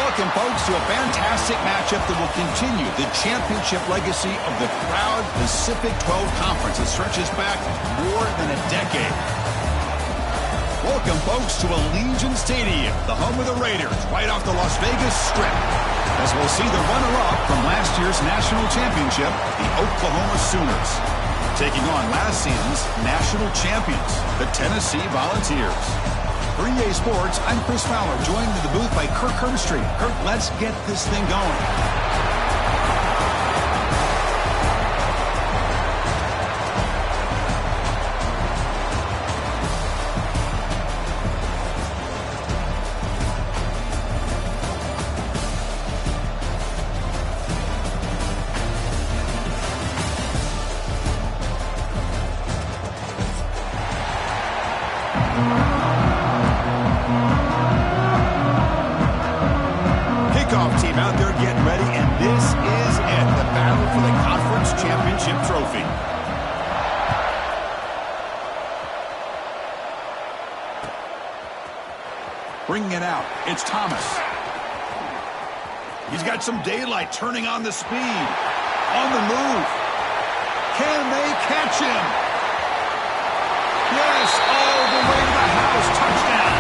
Welcome, folks, to a fantastic matchup that will continue the championship legacy of the proud Pacific 12 Conference that stretches back more than a decade. Welcome, folks, to Allegiant Stadium, the home of the Raiders, right off the Las Vegas Strip, as we'll see the runner-up from last year's national championship, the Oklahoma Sooners, taking on last season's national champions, the Tennessee Volunteers. For EA Sports, I'm Chris Fowler, joined in the booth by Kirk Herbstreit. Kirk, let's get this thing going. Team out there getting ready, and this is it, the battle for the conference championship trophy. Bringing it out, it's Thomas. He's got some daylight, turning on the speed, on the move. Can they catch him? Yes, all the way to the house, touchdown.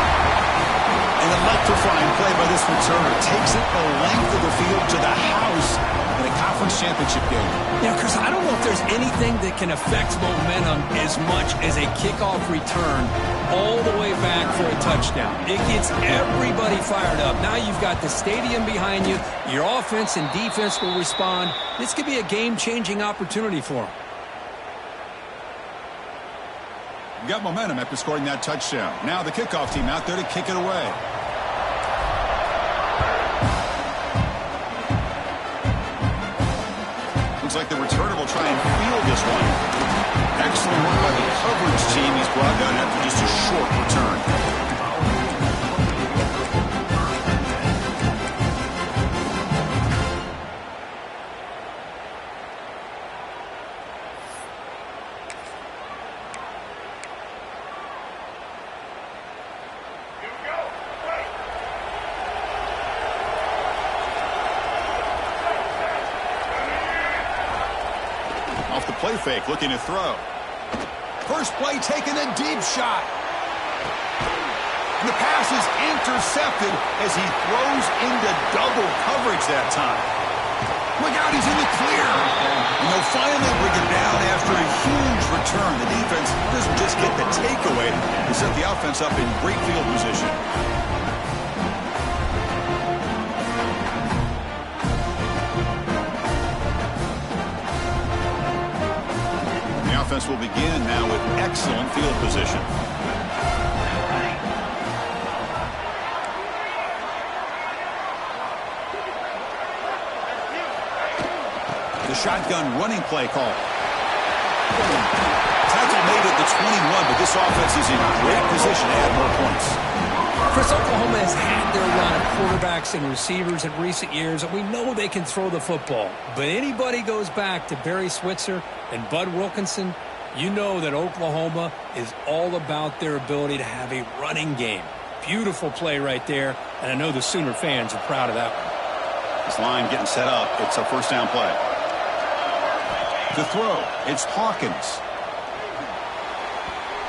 An electrifying play by this returner. Takes it the length of the field to the house in a conference championship game. Yeah, Chris, I don't know if there's anything that can affect momentum as much as a kickoff return all the way back for a touchdown. It gets everybody fired up. Now you've got the stadium behind you. Your offense and defense will respond. This could be a game-changing opportunity for them. Got momentum after scoring that touchdown. Now the kickoff team out there to kick it away. Looks like the returner will try and field this one. Excellent work by the coverage team. He's brought down after just a short return. Off the play fake, looking to throw. First play taken, a deep shot. And the pass is intercepted as he throws into double coverage that time. Look out, he's in the clear. And they'll finally bring him down after a huge return. The defense doesn't just get the takeaway, they set the offense up in great field position. Offense will begin now with excellent field position. The shotgun running play call. Tackle made at the 21, but this offense is in great position to add more points. Chris, Oklahoma has had their run of quarterbacks and receivers in recent years, and we know they can throw the football. But anybody goes back to Barry Switzer and Bud Wilkinson, you know that Oklahoma is all about their ability to have a running game. Beautiful play right there, and I know the Sooner fans are proud of that one. This line getting set up. It's a first down play. The throw, it's Hawkins.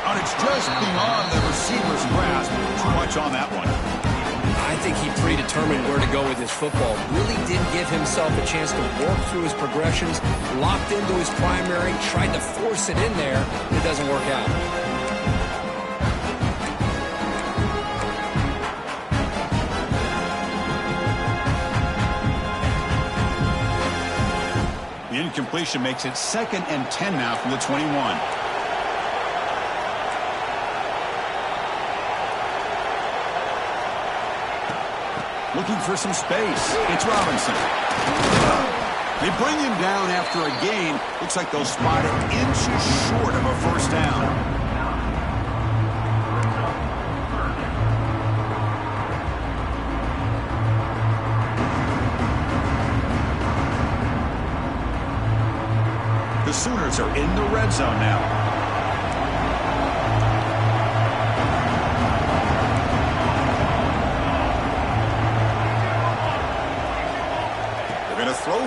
And it's just beyond the receiver's grasp. Too much on that one. I think he predetermined where to go with his football. Really didn't give himself a chance to work through his progressions. Locked into his primary, tried to force it in there, but it doesn't work out. The incompletion makes it 2nd and 10 now from the 21. Looking for some space. It's Robinson. They bring him down after a gain. Looks like they'll spot it inches short of a first down. The Sooners are in the red zone now.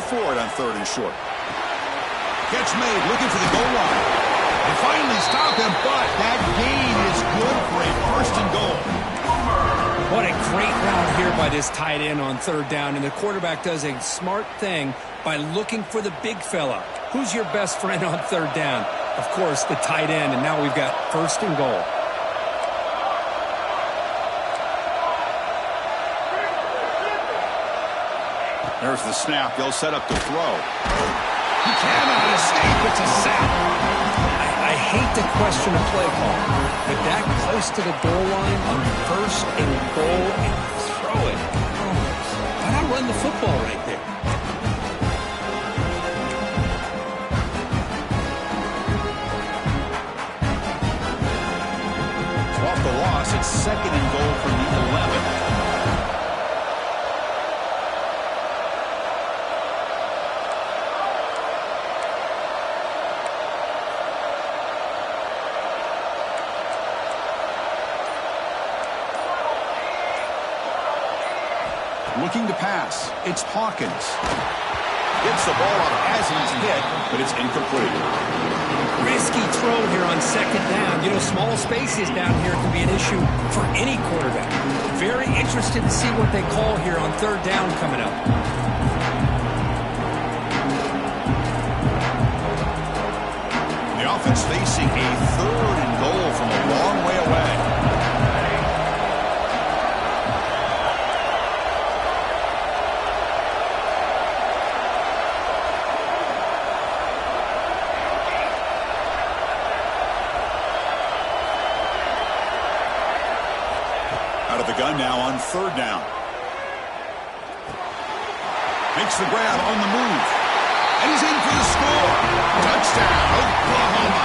for it on 3rd and short. Catch made, looking for the goal line. They finally stop him, but that gain is good for a 1st and goal. What a great route here by this tight end on 3rd down, and the quarterback does a smart thing by looking for the big fella. Who's your best friend on 3rd down? Of course, the tight end, and now we've got 1st and goal. There's the snap. They'll set up to throw. He cannot escape. It's a sack. I hate to question a play call, but that close to the goal line on 1st and goal and throw it. Why not run the football right there? Off the loss, it's 2nd and goal from the 11. Looking to pass. It's Hawkins. Gets the ball up as he's hit, but it's incomplete. Risky throw here on 2nd down. You know, small spaces down here can be an issue for any quarterback. Very interested to see what they call here on 3rd down coming up. The offense facing a 3rd and goal from a long way away. Out of the gun now on 3rd down. Makes the grab on the move. And he's in for the score. Touchdown, Oklahoma.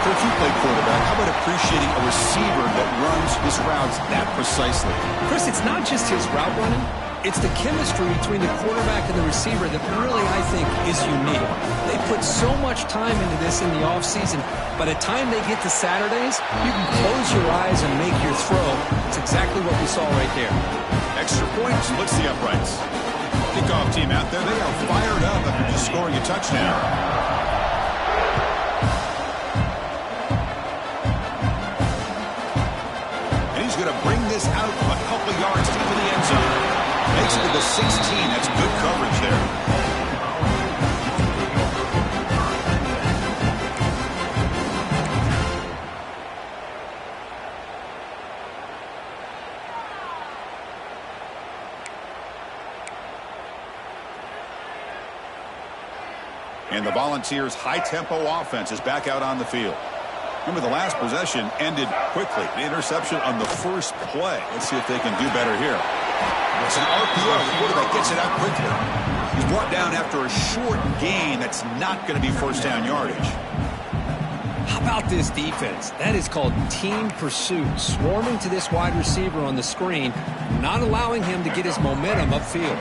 If you play quarterback, how about appreciating a receiver that runs his routes that precisely? Chris, it's not just his route running. It's the chemistry between the quarterback and the receiver that really, I think, is unique. They put so much time into this in the offseason. By the time they get to Saturdays, you can close your eyes and make your throw. It's exactly what we saw right there. Extra point splits the uprights. Kickoff team out there, they are fired up after just scoring a touchdown. And he's going to bring this out a couple yards deep in the end zone. Makes it to the 16. That's good coverage there. And the Volunteers' high-tempo offense is back out on the field. Remember, the last possession ended quickly. The interception on the first play. Let's see if they can do better here. It's an RPO. The quarterback gets it out quickly. He's brought down after a short gain. That's not going to be 1st down yardage. How about this defense? That is called team pursuit. Swarming to this wide receiver on the screen, not allowing him to get his momentum upfield.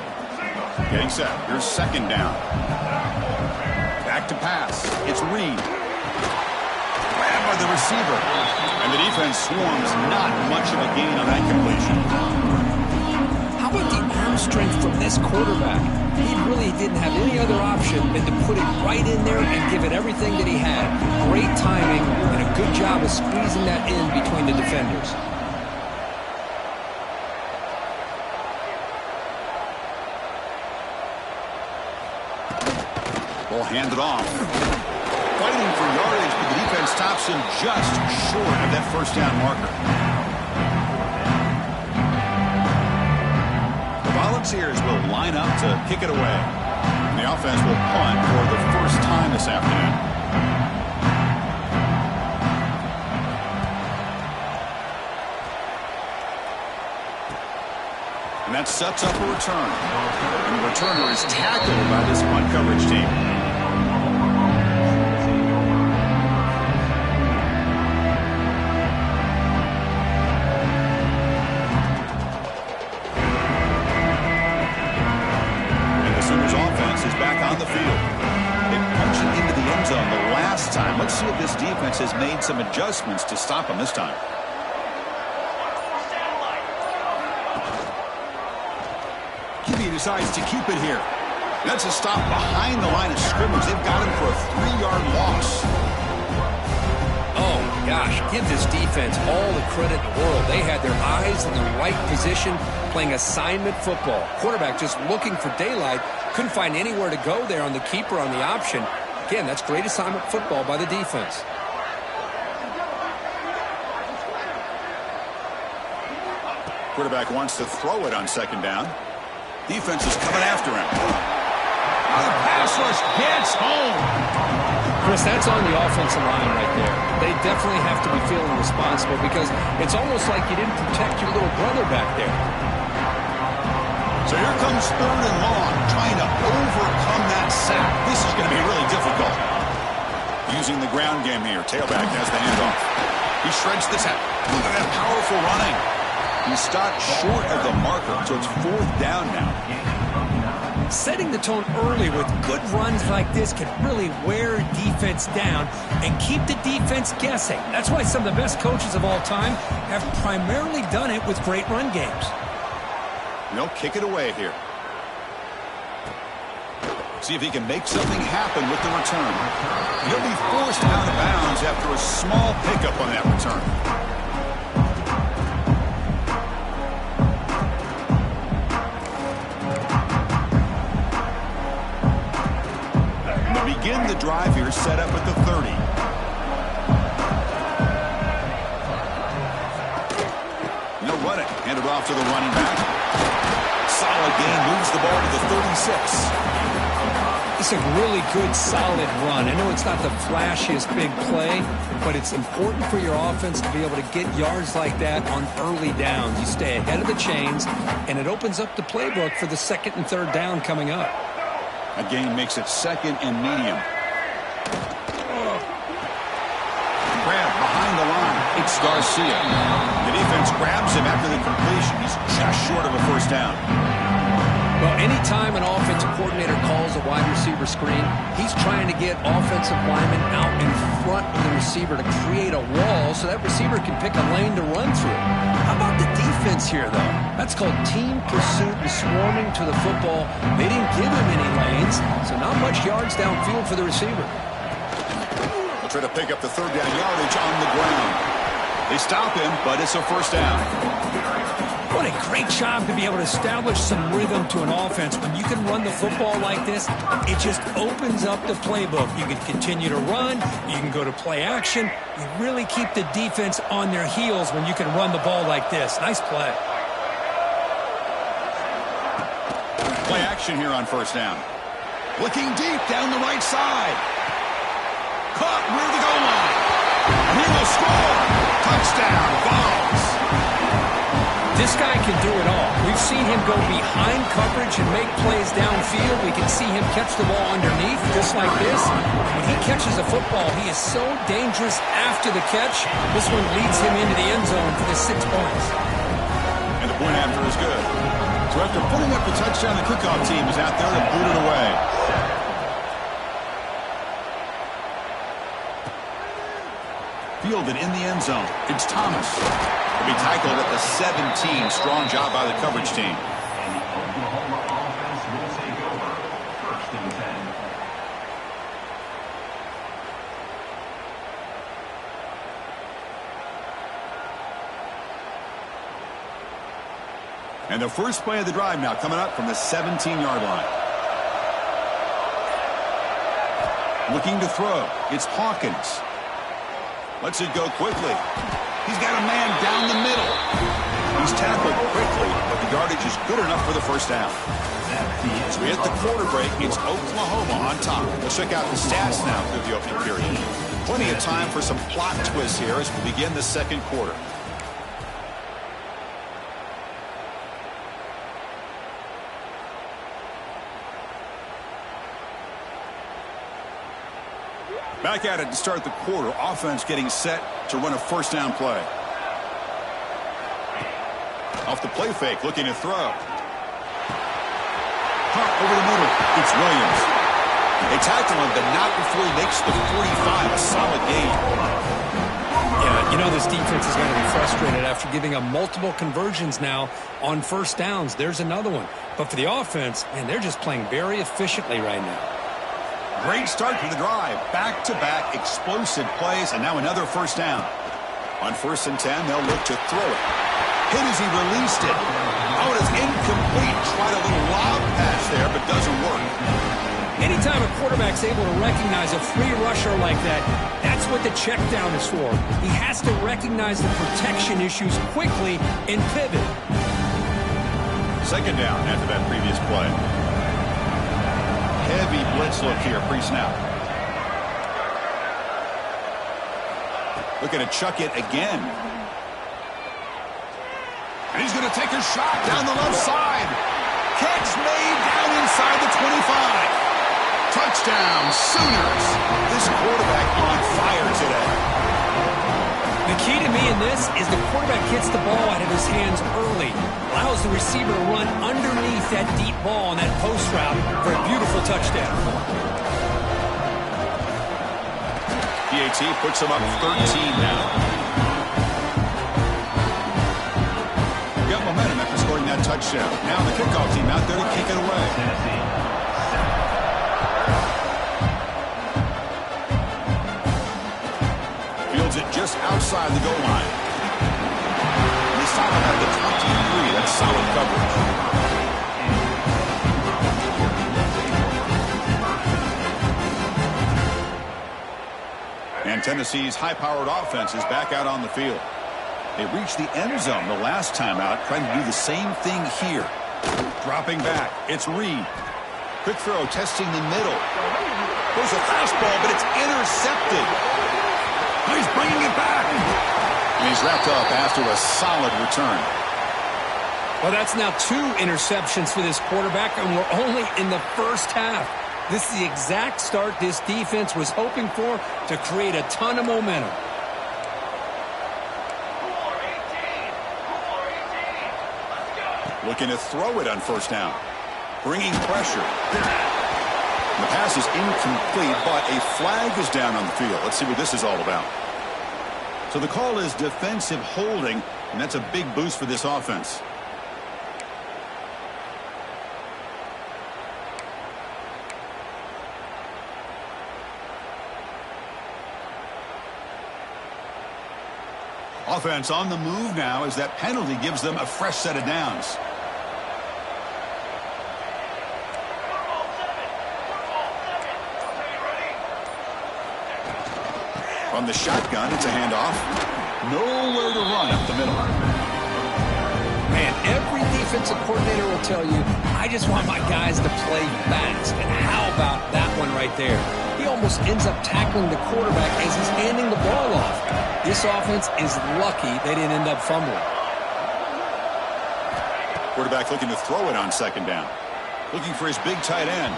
Getting set. Here's 2nd down. Back to pass. It's Reed. Grab by the receiver. And the defense swarms. Not much of a gain on that completion. How about the arm strength from this quarterback? He really didn't have any other option than to put it right in there and give it everything that he had. Great timing and a good job of squeezing that in between the defenders. Ball handed off. Fighting for yardage, but the defense stops him just short of that 1st down marker. Volunteers will line up to kick it away. And the offense will punt for the first time this afternoon. And that sets up a return. And the returner is tackled by this punt coverage team. Let's see if this defense has made some adjustments to stop him this time. QB decides to keep it here. That's a stop behind the line of scrimmage. They've got him for a 3-yard loss. Oh, gosh, give this defense all the credit in the world. They had their eyes in the right position, playing assignment football. Quarterback just looking for daylight, couldn't find anywhere to go there on the keeper on the option. Again, that's great assignment football by the defense. Quarterback wants to throw it on second down. Defense is coming after him. The pass rush gets home. Chris, that's on the offensive line right there. They definitely have to be feeling responsible because it's almost like you didn't protect your little brother back there. So here comes 3rd and long, trying to overcome that sack. This is going to be really difficult. Using the ground game here. Tailback has the handoff. He shreds the sack. Look at that powerful running. He stopped short of the marker, so it's 4th down now. Setting the tone early with good runs like this can really wear defense down and keep the defense guessing. That's why some of the best coaches of all time have primarily done it with great run games. They'll kick it away here. See if he can make something happen with the return. He'll be forced out of bounds after a small pickup on that return. Begin the drive here, set up at the 30. No running. Handed off to the running back. Solid gain, moves the ball to the 36. It's a really good, solid run. I know it's not the flashiest big play, but it's important for your offense to be able to get yards like that on early downs. You stay ahead of the chains, and it opens up the playbook for the 2nd and 3rd down coming up. A gain makes it 2nd and medium. Grab behind the line. It's Garcia. The defense grabs him after the completion. He's just short of a 1st down. Well, anytime an offensive coordinator calls a wide receiver screen, he's trying to get offensive linemen out in front of the receiver to create a wall so that receiver can pick a lane to run through. How about the defense here, though? That's called team pursuit and swarming to the football. They didn't give him any lanes, so not much yards downfield for the receiver. They'll try to pick up the 3rd down yardage on the ground. They stop him, but it's a 1st down. What a great job to be able to establish some rhythm to an offense. When you can run the football like this, it just opens up the playbook. You can continue to run. You can go to play action. You really keep the defense on their heels when you can run the ball like this. Nice play. Play action here on 1st down. Looking deep down the right side. Caught near the goal line. And he will score. Touchdown, Vols. This guy can do it all. We've seen him go behind coverage and make plays downfield. We can see him catch the ball underneath, just like this. When he catches a football, he is so dangerous after the catch. This one leads him into the end zone for the 6 points. And the point after is good. So after putting up the touchdown, the kickoff team is out there to boot it away. Fielded in the end zone. It's Thomas. He'll be tackled at the 17. Strong job by the coverage team. And the first play of the drive now coming up from the 17-yard line. Looking to throw. It's Hawkins. Lets it go quickly. He's got a man down the middle. He's tackled quickly, but the yardage is good enough for the 1st down. As we hit the quarter break, it's Oklahoma on top. Let's check out the stats now through the opening period. Plenty of time for some plot twists here as we begin the 2nd quarter. Back at it to start the quarter. Offense getting set to run a 1st down play. Off the play fake, looking to throw. Caught over the middle. It's Williams. They tackle him, but not before he makes the 45. A solid gain. Yeah, you know this defense is going to be frustrated after giving up multiple conversions now on first downs. There's another one. But for the offense, man, they're just playing very efficiently right now. Great start to the drive. Back-to-back explosive plays, and now another first down. On 1st and 10, they'll look to throw it. Hit as he released it. Oh, it is incomplete. Tried a little lob pass there, but doesn't work. Anytime a quarterback's able to recognize a free rusher like that, that's what the check down is for. He has to recognize the protection issues quickly and pivot. 2nd down after that previous play. Heavy blitz look here pre-snap. Looking to chuck it again. And he's going to take a shot down the left side. Catch made down inside the 25. Touchdown, Sooners. This quarterback on fire today. The key to me in this is the quarterback gets the ball out of his hands early, allows the receiver to run underneath that deep ball on that post route for a beautiful touchdown. PAT puts him up 13 now. Got momentum after scoring that touchdown. Now the kickoff team out there to kick it away. It just outside the goal line. He's solid at the 23. That's solid coverage. And Tennessee's high-powered offense is back out on the field. They reached the end zone the last time out, trying to do the same thing here. Dropping back. It's Reed. Quick throw, testing the middle. There's a fastball, but it's intercepted. He's bringing it back. And he's wrapped up after a solid return. Well, that's now 2 interceptions for this quarterback, and we're only in the first half. This is the exact start this defense was hoping for to create a ton of momentum. Looking to throw it on 1st down. Bringing pressure. The pass is incomplete, but a flag is down on the field. Let's see what this is all about. So the call is defensive holding, and that's a big boost for this offense. Offense on the move now as that penalty gives them a fresh set of downs. From the shotgun, it's a handoff. Nowhere to run up the middle. Man, every defensive coordinator will tell you, I just want my guys to play fast. And how about that one right there? He almost ends up tackling the quarterback as he's handing the ball off. This offense is lucky they didn't end up fumbling. Quarterback looking to throw it on 2nd down. Looking for his big tight end.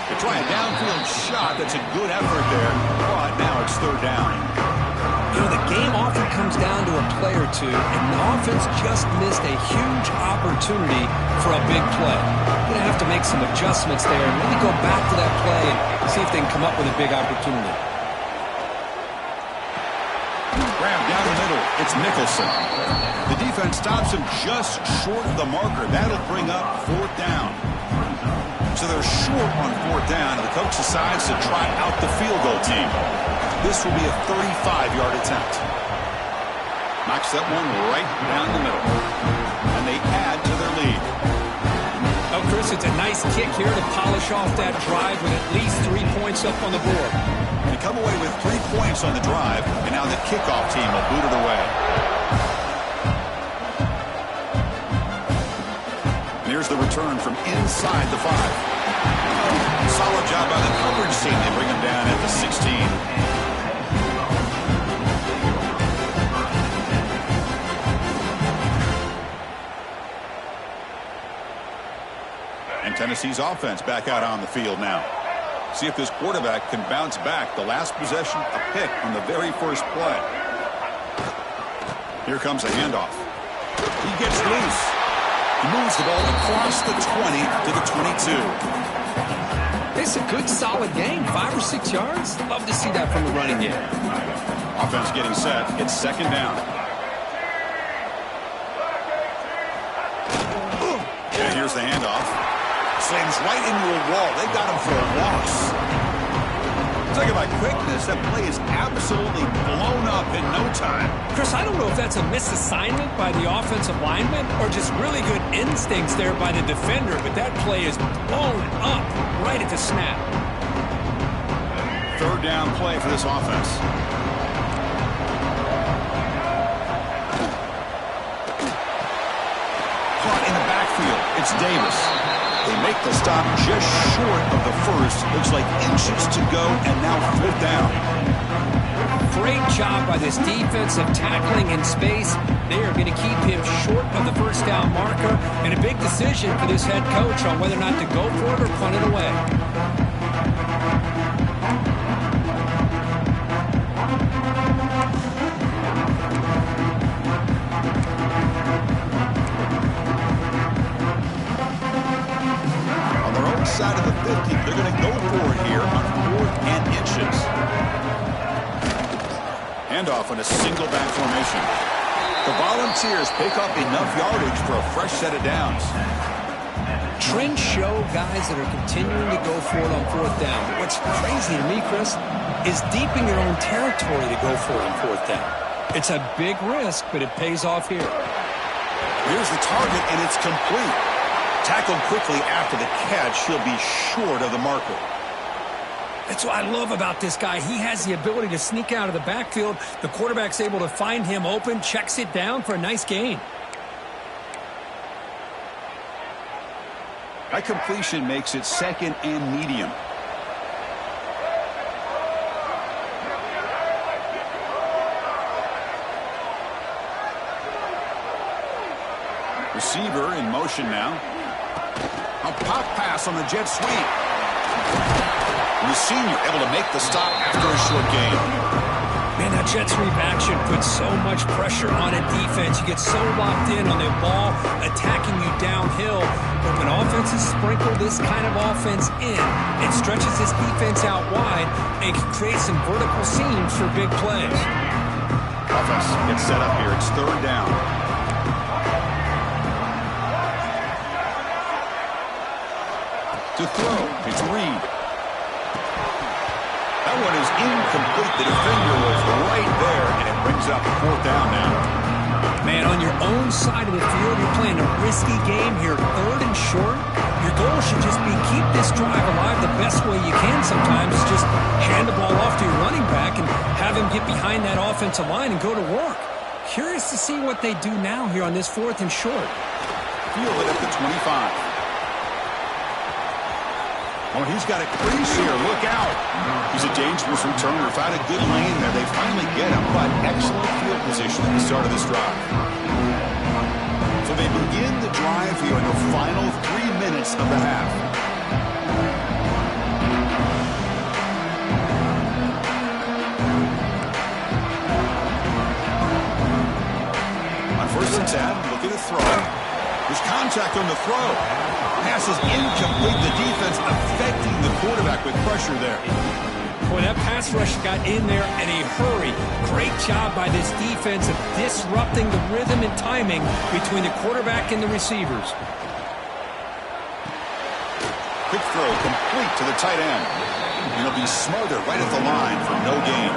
They try a downfield shot. That's a good effort there. But now it's 3rd down. You know, the game often comes down to a play or two, and the offense just missed a huge opportunity for a big play. They're going to have to make some adjustments there and really go back to that play and see if they can come up with a big opportunity. Grab down the middle. It's Nicholson. The defense stops him just short of the marker. That'll bring up 4th down. So they're short on 4th down, and the coach decides to try out the field goal team. This will be a 35-yard attempt. Knocks that one right down the middle. And they add to their lead. Oh, Chris, it's a nice kick here to polish off that drive with at least 3 points up on the board. They come away with 3 points on the drive, and now the kickoff team will boot it away. And here's the return from inside the 5. Solid job by the coverage team. They bring him down at the 16. Tennessee's offense back out on the field now. See if this quarterback can bounce back. The last possession, a pick on the very first play. Here comes a handoff. He gets loose. He moves the ball across the 20 to the 22. It's a good, solid game. 5 or 6 yards. Love to see that from the running game. Offense getting set. It's second down. And here's the handoff. Slams right into a wall. They got him for a loss. Talking about quickness, that play is absolutely blown up in no time. Chris, I don't know if that's a misassignment by the offensive lineman or just really good instincts there by the defender, but that play is blown up right at the snap. Third down play for this offense. Caught in the backfield. It's Davis. They make the stop just short of the first. Looks like inches to go, and now fourth down. Great job by this defense of tackling in space. They are going to keep him short of the first down marker, and a big decision for this head coach on whether or not to go for it or punt it away. Side of the 50, they're going to go for it here on 4th and inches. Handoff on a single back formation. The Volunteers pick up enough yardage for a fresh set of downs. Trends show guys that are continuing to go for it on 4th down. But what's crazy to me, Chris, is deep in your own territory to go for it on 4th down. It's a big risk, but it pays off here. Here's the target, and it's complete. Tackled quickly after the catch, he'll be short of the marker. That's what I love about this guy. He has the ability to sneak out of the backfield. The quarterback's able to find him open, checks it down for a nice gain. That completion makes it second and medium. Receiver in motion now. A pop pass on the jet sweep. And the senior able to make the stop after a short gain. Man, that jet sweep action puts so much pressure on a defense. You get so locked in on the ball attacking you downhill. But when offenses sprinkle this kind of offense in, it stretches this defense out wide and can create some vertical seams for big plays. Offense gets set up here. It's third down. To throw, it's Reed. That one is incomplete. The defender was right there, and it brings up fourth down now. Man, on your own side of the field, you're playing a risky game here, third and short. Your goal should just be keep this drive alive the best way you can sometimes. Just hand the ball off to your running back and have him get behind that offensive line and go to work. Curious to see what they do now here on this 4th and short. Field it at the 25. Oh, he's got a crease here. Look out. He's a dangerous returner. Found a good lane there. They finally get him, but excellent field position at the start of this drive. So they begin the drive here in the final 3 minutes of the half. On 1st and 10, looking to throw. There's contact on the throw. Pass is incomplete. The defense affecting the quarterback with pressure there. Boy, that pass rush got in there in a hurry. Great job by this defense of disrupting the rhythm and timing between the quarterback and the receivers. Quick throw complete to the tight end. And he'll be smothered right at the line for no gain.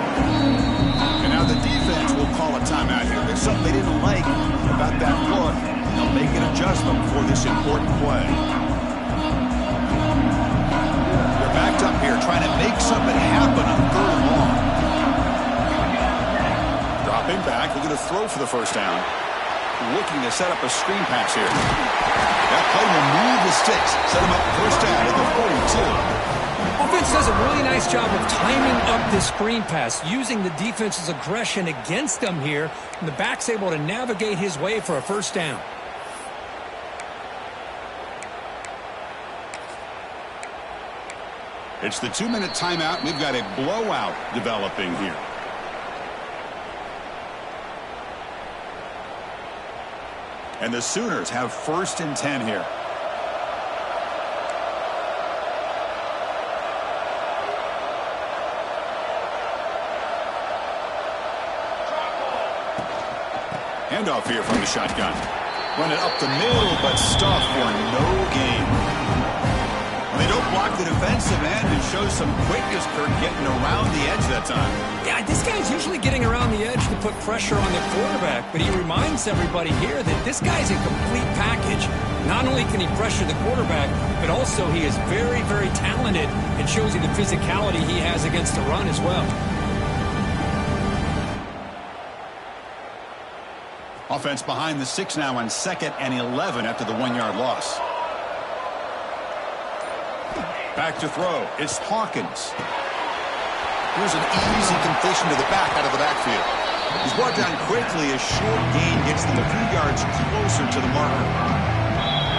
And now the defense will call a timeout here. There's something they didn't like about that look. They'll make an adjustment for this important play. They're backed up here trying to make something happen on 3rd and long. Dropping back, looking to throw for the first down. Looking to set up a screen pass here. That play will move the sticks. Set him up first down at the 42. Offense does a really nice job of timing up this screen pass, using the defense's aggression against them here, and the back's able to navigate his way for a first down. It's the 2-minute timeout. We've got a blowout developing here. And the Sooners have 1st and 10 here. Handoff here from the shotgun. Run it up the middle, but stuffed for no gain. They don't block the defensive end and show some quickness, Kirk, getting around the edge that time. Yeah, this guy's usually getting around the edge to put pressure on the quarterback, but he reminds everybody here that this guy's a complete package. Not only can he pressure the quarterback, but also he is very, very talented and shows you the physicality he has against the run as well. Offense behind the 6 now on 2nd and 11 after the 1-yard loss. Back to throw. It's Hawkins. Here's an easy completion to the back out of the backfield. He's brought down quickly. A short gain gets them a few yards closer to the marker.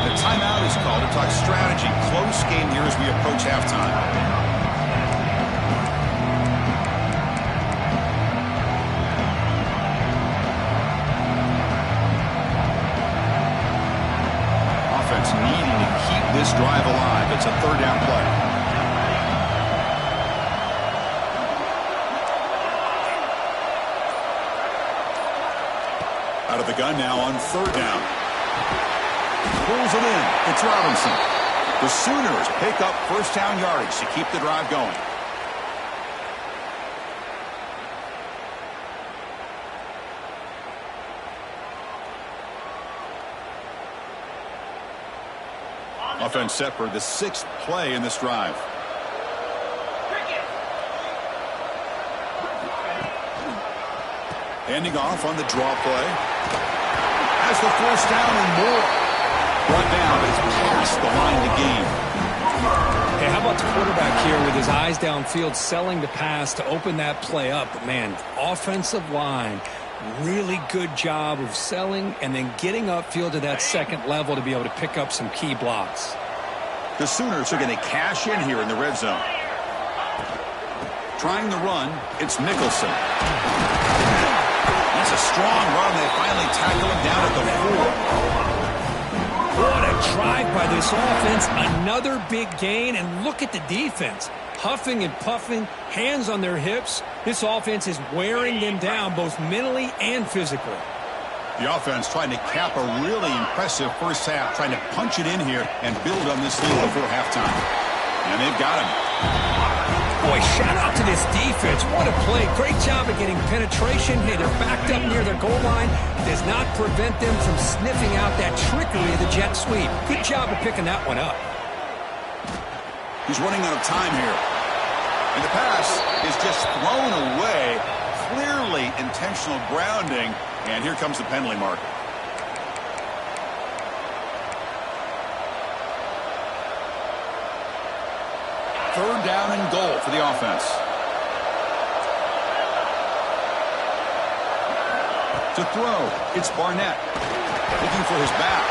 The timeout is called to talk strategy. Close game here as we approach halftime. Needing to keep this drive alive. It's a 3rd down play. Out of the gun now on 3rd down. Pulls it in. It's Robinson. The Sooners pick up 1st down yardage to keep the drive going. Offense set for the 6th play in this drive. Handing off on the draw play. Has the 1st down and more. Brought down as past the line to gain. Hey, how about the quarterback here with his eyes downfield, selling the pass to open that play up? But man, offensive line, really good job of selling and then getting upfield to that 2nd level to be able to pick up some key blocks. The Sooners are going to cash in here in the red zone. Trying the run, it's Nicholson. That's a strong run. They finally tackle him down at the 4. What a drive by this offense. Another big gain, and look at the defense. Huffing and puffing, hands on their hips. This offense is wearing them down both mentally and physically. The offense trying to cap a really impressive first half, trying to punch it in here and build on this lead before halftime. And they've got him. Boy, shout out to this defense. What a play. Great job of getting penetration. Hey, they're backed up near their goal line. Does not prevent them from sniffing out that trickery of the jet sweep. Good job of picking that one up. He's running out of time here. And the pass is just thrown away. Clearly intentional grounding. And here comes the penalty marker. Third down and goal for the offense. To throw, it's Barnett. Looking for his back.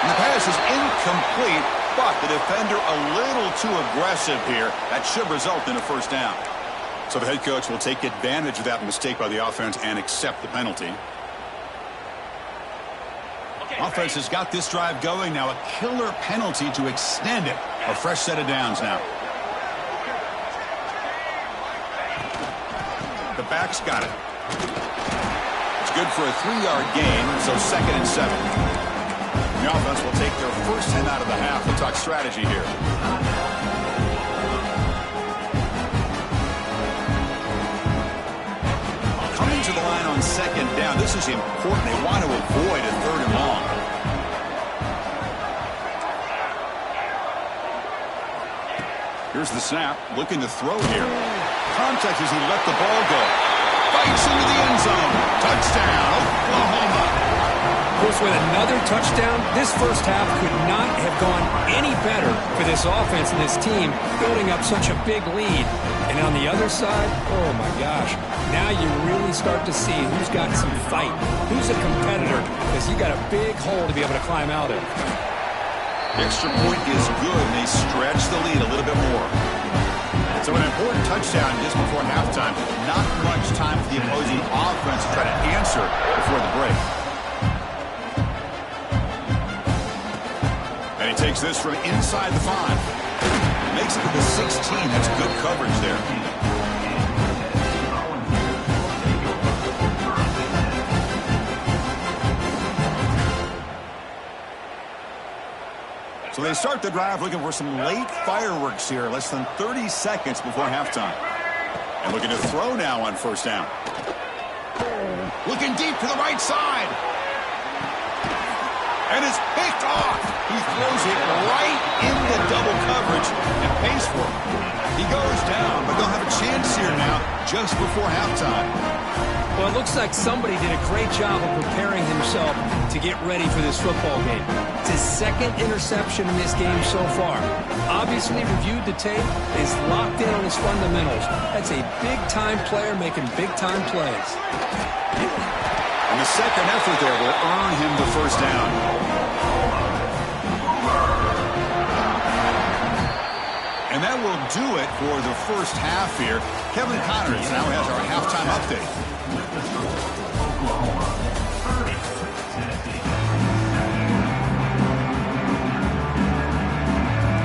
And the pass is incomplete, but the defender a little too aggressive here. That should result in a 1st down. So the head coach will take advantage of that mistake by the offense and accept the penalty. Offense has got this drive going now. A killer penalty to extend it. A fresh set of downs now. The back's got it. It's good for a 3-yard gain, so 2nd and 7. The offense will take their first 10 out of the half. We'll talk strategy here. Coming to the line on 2nd down. This is important. They want to avoid a 3rd and long. Here's the snap. Looking to throw here. Contact as he let the ball go. Bites into the end zone. Touchdown, Oklahoma. Of course, with another touchdown, this first half could not have gone any better for this offense and this team, building up such a big lead. And on the other side, oh my gosh, now you really start to see who's got some fight, who's a competitor, because you got a big hole to be able to climb out of. The extra point is good, and they stretch the lead a little bit more. So an important touchdown just before halftime. Not much time for the opposing offense to try to answer before the break. And he takes this from inside the 5. Makes it to the 16. That's good coverage there. So they start the drive looking for some late fireworks here, less than 30 seconds before halftime. And looking to throw now on first down. Looking deep to the right side. And it's picked off. He throws it right into double coverage and pays for it. He goes down, but they'll have a chance here now just before halftime. Well, it looks like somebody did a great job of preparing himself to get ready for this football game. It's his second interception in this game so far. Obviously reviewed the tape, is locked in on his fundamentals. That's a big-time player making big-time plays. And the second effort there will earn him the first down. And that will do it for the first half here. Kevin Connors now has our halftime update.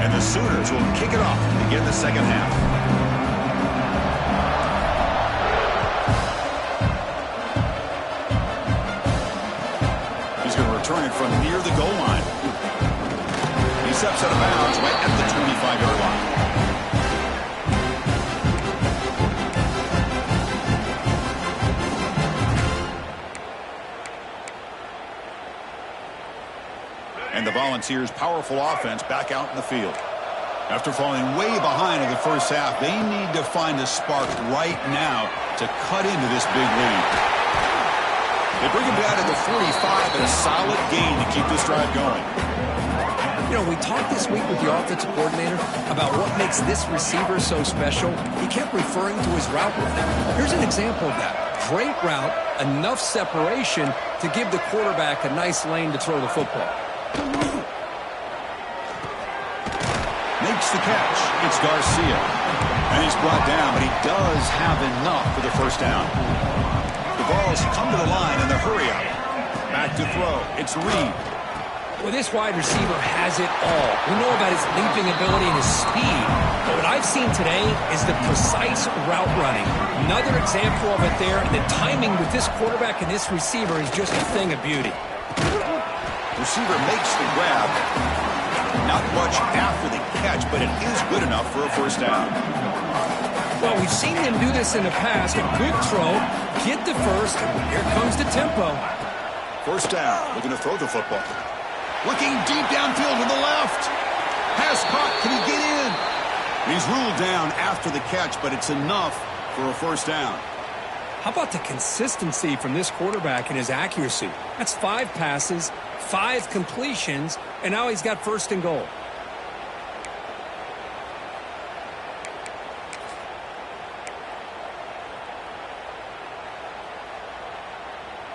And the Sooners will kick it off to begin the second half. He's going to return it from near the goal line. He steps out of bounds right at the 25-yard line. And the Volunteers' powerful offense back out in the field. After falling way behind in the first half, they need to find a spark right now to cut into this big lead. They bring him down to the 45 and a solid gain to keep this drive going. You know, we talked this week with the offensive coordinator about what makes this receiver so special. He kept referring to his route running. Here's an example of that. Great route, enough separation to give the quarterback a nice lane to throw the football. Makes the catch. It's Garcia. And he's brought down, but he does have enough for the first down. The balls come to the line in the hurry-up. Back to throw. It's Reed. Well, this wide receiver has it all. We know about his leaping ability and his speed. But what I've seen today is the precise route running. Another example of it there. And the timing with this quarterback and this receiver is just a thing of beauty. Receiver makes the grab. Not much after the catch, but it is good enough for a first down. Well, we've seen them do this in the past. A good throw, get the first, here comes the tempo. First down, looking to throw the football. Looking deep downfield to the left. Pass caught, can he get in? He's ruled down after the catch, but it's enough for a first down. How about the consistency from this quarterback and his accuracy? That's 5 passes, 5 completions, and now he's got first and goal.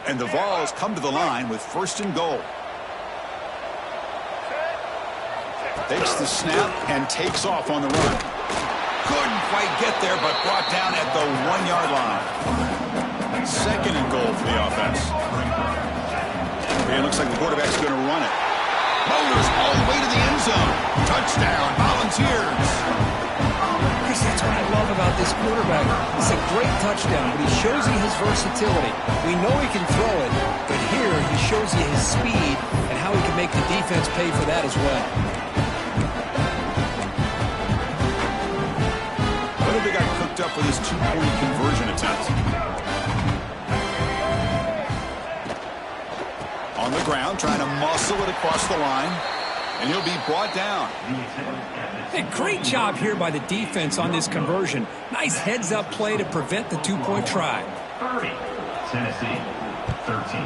And the Vols come to the line with first and goal. Takes the snap and takes off on the run. Couldn't quite get there, but brought down at the 1-yard line. Second and goal for the offense. And it looks like the quarterback's going to run it. Motors all the way to the end zone. Touchdown, Volunteers. Chris, that's what I love about this quarterback. It's a great touchdown, but he shows you his versatility. We know he can throw it, but here he shows you his speed and how he can make the defense pay for that as well. What if they got cooked up for this 2-point conversion attempt? On the ground, trying to muscle it across the line, and he'll be brought down. Hey, great job here by the defense on this conversion. Nice heads-up play to prevent the 2-point try. 30, Tennessee, 13.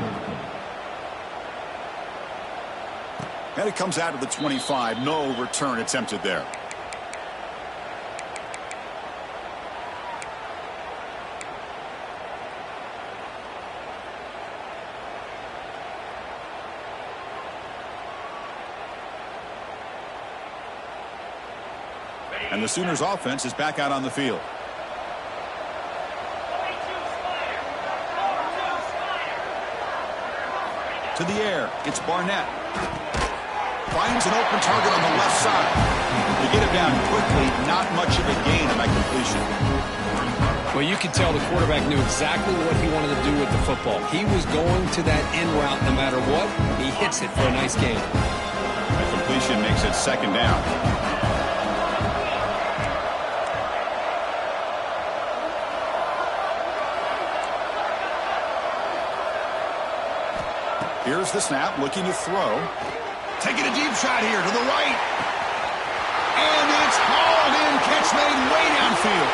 And it comes out of the 25. No return attempted there. And the Sooners offense is back out on the field. To the air, it's Barnett. Finds an open target on the left side. They get it down quickly, not much of a gain on that completion. Well, you could tell the quarterback knew exactly what he wanted to do with the football. He was going to that end route no matter what. He hits it for a nice gain. At the completion makes it second down. Here's the snap, looking to throw. Taking a deep shot here to the right. And it's hauled in, catch made way downfield.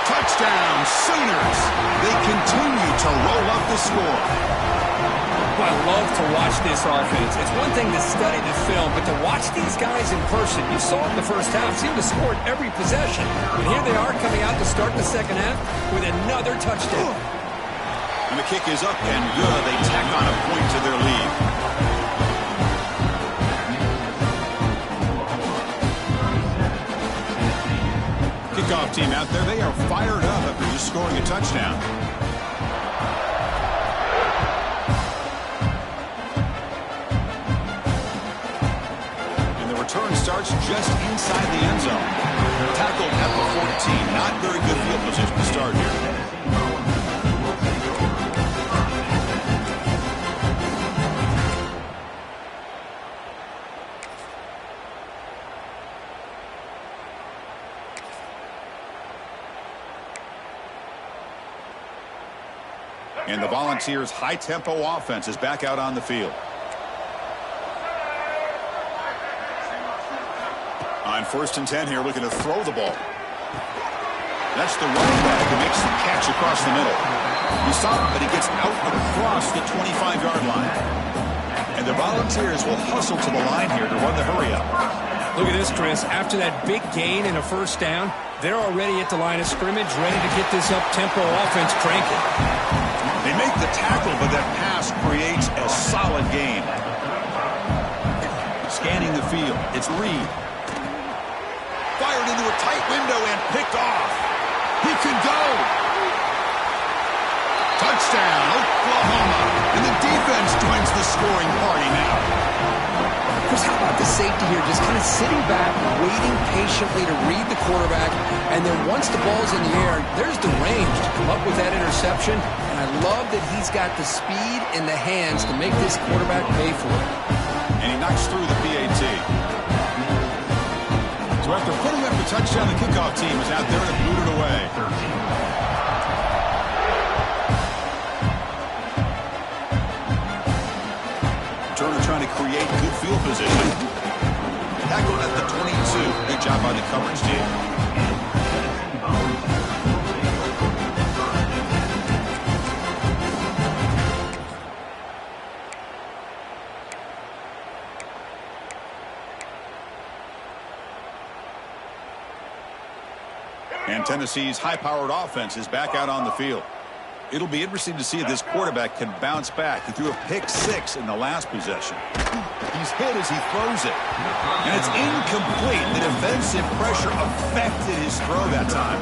Touchdown, Sooners. They continue to roll up the score. Well, I love to watch this offense. It's one thing to study the film, but to watch these guys in person, you saw it in the first half, seemed to score at every possession. And here they are coming out to start the second half with another touchdown. And the kick is up and good. They tack on a point to their lead. Kickoff team out there, they are fired up after just scoring a touchdown. And the return starts just inside the end zone. Tackled at the 14. Not very good field position to start here. And the Volunteers' high-tempo offense is back out on the field. On 1st and 10 here, looking to throw the ball. That's the running back who makes the catch across the middle. He stopped, but he gets out across the 25-yard line. And the Volunteers will hustle to the line here to run the hurry-up. Look at this, Chris. After that big gain and a first down, they're already at the line of scrimmage, ready to get this up-tempo offense cranking. They make the tackle, but that pass creates a solid gain. Scanning the field, it's Reed. Fired into a tight window and picked off. He could go. Touchdown, Oklahoma. And the defense joins the scoring party now. Chris, how about the safety here? Just kind of sitting back, waiting patiently to read the quarterback. And then once the ball's in the air, there's the range to come up with that interception. And I love that he's got the speed and the hands to make this quarterback pay for it. And he knocks through the PAT. So after putting up the touchdown, the kickoff team is out there to boot it away. 13. Turner trying to create good field position. Tackled at the 22. Good job by the coverage team. And Tennessee's high-powered offense is back out on the field. It'll be interesting to see if this quarterback can bounce back. He threw a pick-6 in the last possession. He's hit as he throws it. And it's incomplete. The defensive pressure affected his throw that time.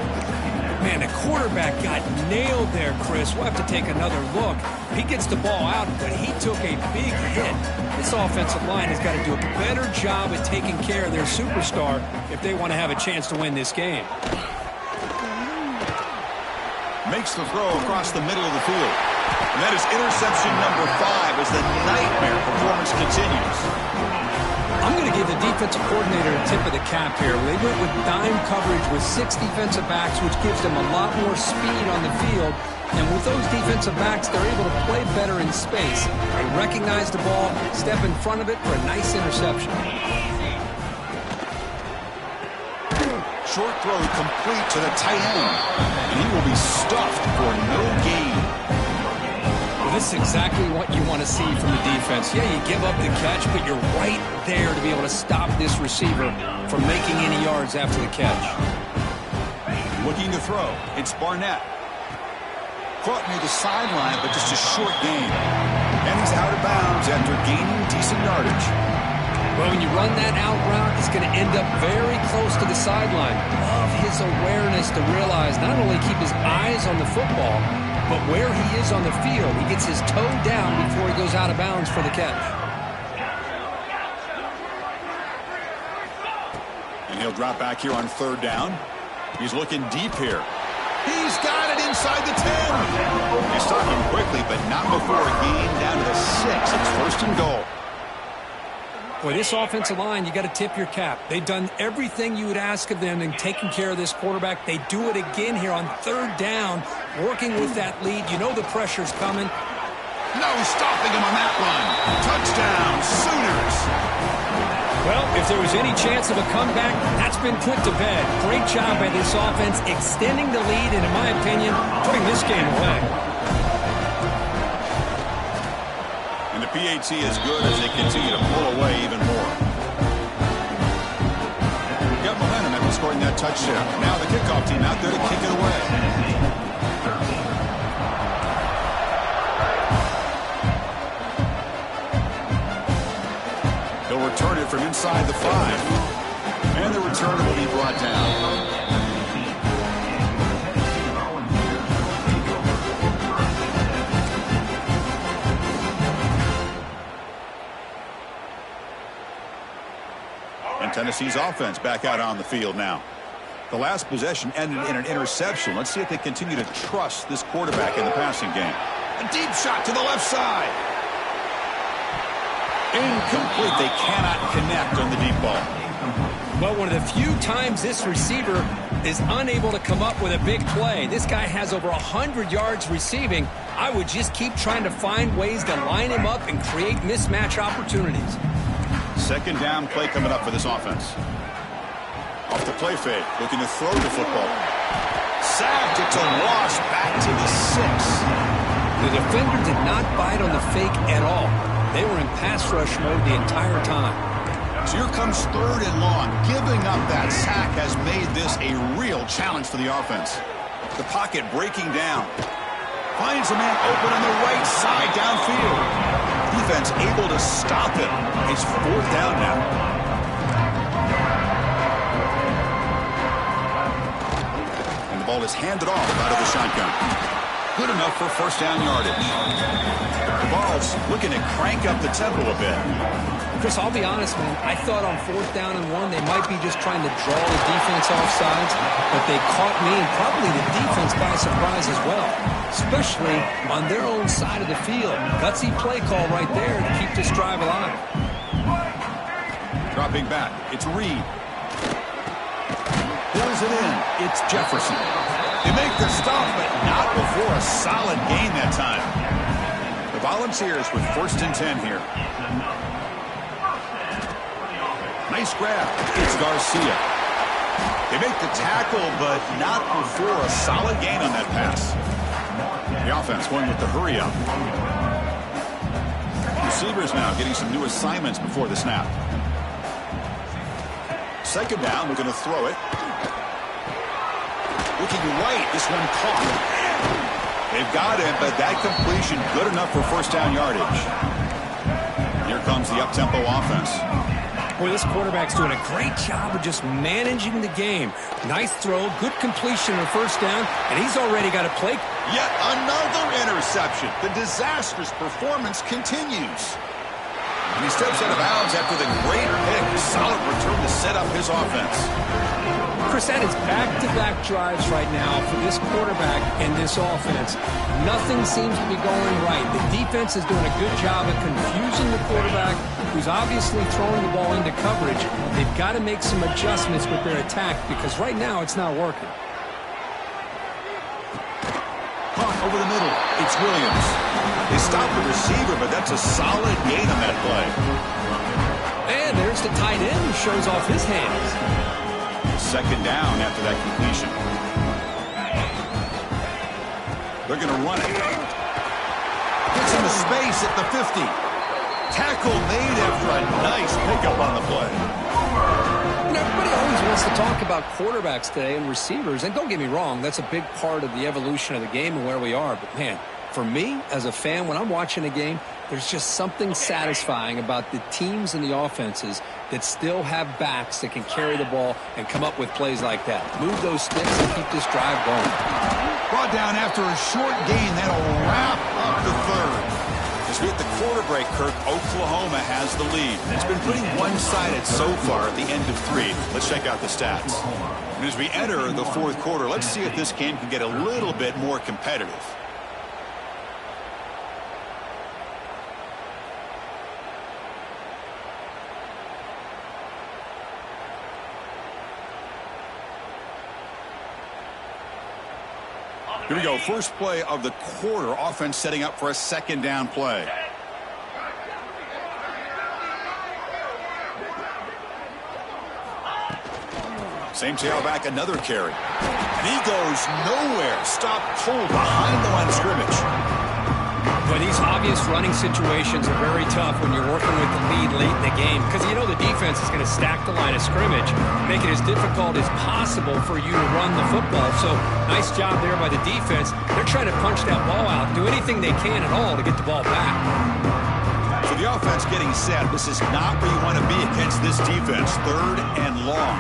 Man, the quarterback got nailed there, Chris. We'll have to take another look. He gets the ball out, but he took a big hit. This offensive line has got to do a better job at taking care of their superstar if they want to have a chance to win this game. Makes the throw across the middle of the field. And that is interception number 5 as the nightmare performance continues. I'm going to give the defensive coordinator a tip of the cap here. They went with dime coverage with 6 defensive backs, which gives them a lot more speed on the field. And with those defensive backs, they're able to play better in space. They recognize the ball, step in front of it for a nice interception. Short throw complete to the tight end. And he will be stuffed for no gain. Well, this is exactly what you want to see from the defense. Yeah, you give up the catch, but you're right there to be able to stop this receiver from making any yards after the catch. Looking to throw. It's Barnett. Caught near the sideline, but just a short gain. And he's out of bounds after gaining decent yardage. Well, when you run that out route, it's going to end up very close to the sideline. Love his awareness to realize not only keep his eyes on the football, but where he is on the field. He gets his toe down before he goes out of bounds for the catch. And he'll drop back here on 3rd down. He's looking deep here. He's got it inside the 10. He's stopping quickly, but not before a gain down to the 6. It's 1st and goal. Boy, this offensive line, you got to tip your cap. They've done everything you would ask of them in taking care of this quarterback. They do it again here on third down, working with that lead. You know the pressure's coming. No stopping him on that run. Touchdown, Sooners. Well, if there was any chance of a comeback, that's been put to bed. Great job by this offense extending the lead and, in my opinion, putting this game away. And the PAT is good as they continue to pull away even more. Got momentum after scoring that touchdown. Now the kickoff team out there to kick it away. He'll return it from inside the 5. And the return will be brought down. And Tennessee's offense back out on the field now. The last possession ended in an interception. Let's see if they continue to trust this quarterback in the passing game. A deep shot to the left side. Incomplete. They cannot connect on the deep ball. Well, one of the few times this receiver is unable to come up with a big play. This guy has over 100 yards receiving. I would just keep trying to find ways to line him up and create mismatch opportunities. Second down play coming up for this offense. Off the play fake, looking to throw the football. Sacked. It's a loss back to the 6. The defender did not bite on the fake at all. They were in pass rush mode the entire time. So here comes third and long. Giving up that sack has made this a real challenge for the offense. The pocket breaking down. Finds a man open on the right side downfield. Defense able to stop him. It's fourth down now. And the ball is handed off out of the shotgun. Good enough for first down yardage. The Vols looking to crank up the tempo a bit. Chris, I'll be honest, man. I thought on fourth down and 1, they might be just trying to draw the defense off sides, but they caught me and probably the defense by surprise as well, especially on their own side of the field. Gutsy play call right there to keep this drive alive. Dropping back, it's Reed. Pulls it in, it's Jefferson. They make the stop, but not before a solid gain that time. The Volunteers with first and 10 here. Nice grab. It's Garcia. They make the tackle, but not before a solid gain on that pass. The offense going with the hurry up. Receivers now getting some new assignments before the snap. Second down, we're going to throw it. Looking right, this one caught. They've got it, but that completion good enough for first down yardage. Here comes the up-tempo offense. Boy, this quarterback's doing a great job of just managing the game. Nice throw, good completion on first down, and he's already got a play. Yet another interception. The disastrous performance continues. And he steps out of bounds after the great pick. Solid return to set up his offense. Chris, that is back-to-back drives right now for this quarterback and this offense. Nothing seems to be going right. The defense is doing a good job of confusing the quarterback, who's obviously throwing the ball into coverage. They've got to make some adjustments with their attack because right now it's not working. Punt over the middle. It's Williams. They stop the receiver, but that's a solid gain on that play. And there's the tight end who shows off his hands. Second down after that completion. They're going to run it. Gets into space at the 50. Tackle made after a nice pickup on the play. You know, everybody always wants to talk about quarterbacks today and receivers, and don't get me wrong, that's a big part of the evolution of the game and where we are. But, man, for me as a fan, when I'm watching a game, there's just something satisfying about the teams and the offenses that still have backs that can carry the ball and come up with plays like that. Move those sticks and keep this drive going. Brought down after a short gain. That'll wrap up the third. As we hit the quarter break, Kirk, Oklahoma has the lead. It's been pretty one-sided so far at the end of 3. Let's check out the stats. And as we enter the fourth quarter, let's see if this game can get a little bit more competitive. Here we go. First play of the quarter. Offense setting up for a second down play. Same tailback, another carry. And he goes nowhere. Stopped cold behind the line of scrimmage. But these obvious running situations are very tough when you're working with the lead late in the game, because you know the defense is going to stack the line of scrimmage, make it as difficult as possible for you to run the football. So nice job there by the defense. They're trying to punch that ball out, do anything they can at all to get the ball back. So the offense getting set. This is not where you want to be against this defense. Third and long.